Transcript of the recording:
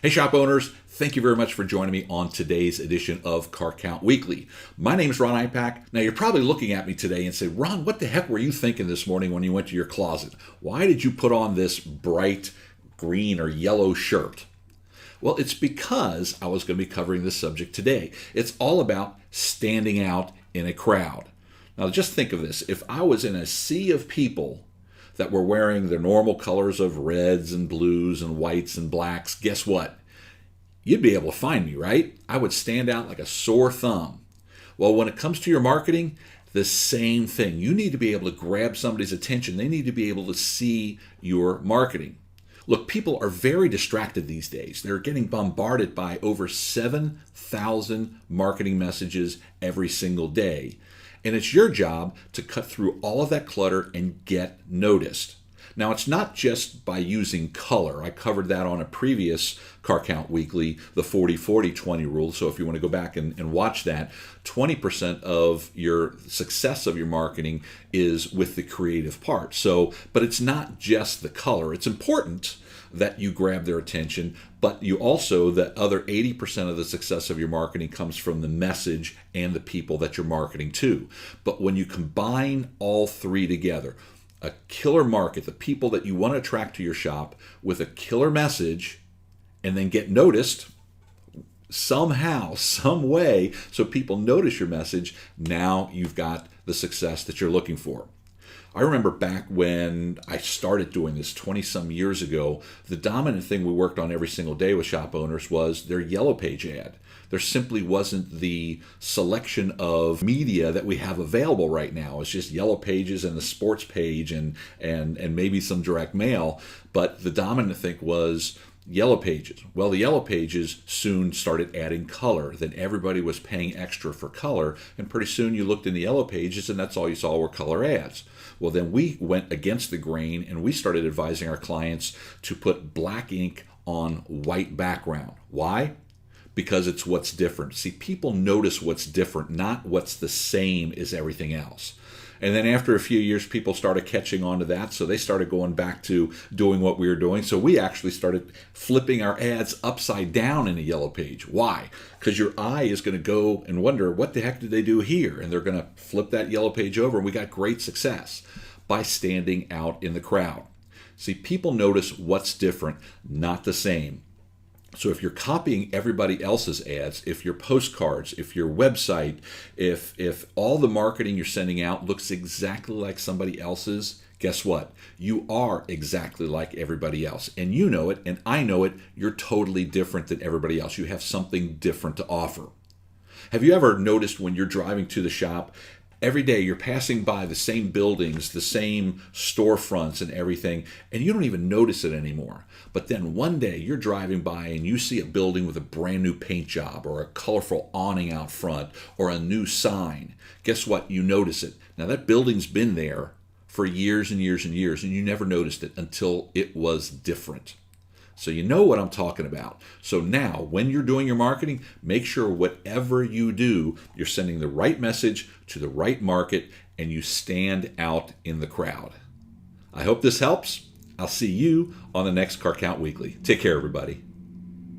Hey shop owners, thank you very much for joining me on today's edition of Car Count Weekly. My name's Ron Ipach. Now you're probably looking at me today and say, Ron, what the heck were you thinking this morning when you went to your closet? Why did you put on this bright green or yellow shirt? Well, it's because I was going to be covering this subject today. It's all about standing out in a crowd. Now just think of this. If I was in a sea of people that were wearing their normal colors of reds and blues and whites and blacks, guess what? You'd be able to find me, right? I would stand out like a sore thumb. Well, when it comes to your marketing, the same thing. You need to be able to grab somebody's attention. They need to be able to see your marketing. Look, people are very distracted these days. They're getting bombarded by over 7,000 marketing messages every single day. And it's your job to cut through all of that clutter and get noticed. Now, it's not just by using color. I covered that on a previous Car Count Weekly, the 40-40-20 rule. So if you want to go back and watch that, 20% of your success of your marketing is with the creative part. But it's not just the color. It's important that you grab their attention, but you also, that other 80% of the success of your marketing comes from the message and the people that you're marketing to. But when you combine all three together, a killer market, the people that you want to attract to your shop, with a killer message, and then get noticed somehow, some way, so people notice your message, now you've got the success that you're looking for. I remember back when I started doing this 20 some years ago, the dominant thing we worked on every single day with shop owners was their yellow page ad. There simply wasn't the selection of media that we have available right now. It's just yellow pages and the sports page and maybe some direct mail. But the dominant thing was yellow pages. Well, the yellow pages soon started adding color. Then everybody was paying extra for color. And pretty soon you looked in the yellow pages and that's all you saw were color ads. Well, then we went against the grain and we started advising our clients to put black ink on white background. Why? Because it's what's different. See, people notice what's different, not what's the same as everything else. And then after a few years, people started catching on to that, so they started going back to doing what we were doing. So we actually started flipping our ads upside down in a yellow page. Why? Because your eye is going to go and wonder, what the heck did they do here? And they're going to flip that yellow page over, and we got great success by standing out in the crowd. See, people notice what's different, not the same. So if you're copying everybody else's ads, if your postcards, if your website, if all the marketing you're sending out looks exactly like somebody else's, guess what? You are exactly like everybody else. And you know it, and I know it. You're totally different than everybody else. You have something different to offer. Have you ever noticed when you're driving to the shop, every day you're passing by the same buildings, the same storefronts and everything, and you don't even notice it anymore. But then one day you're driving by and you see a building with a brand new paint job or a colorful awning out front or a new sign. Guess what? You notice it. Now that building's been there for years and years and years, and you never noticed it until it was different. So you know what I'm talking about. So now, when you're doing your marketing, make sure whatever you do, you're sending the right message to the right market and you stand out in the crowd. I hope this helps. I'll see you on the next Car Count Weekly. Take care, everybody.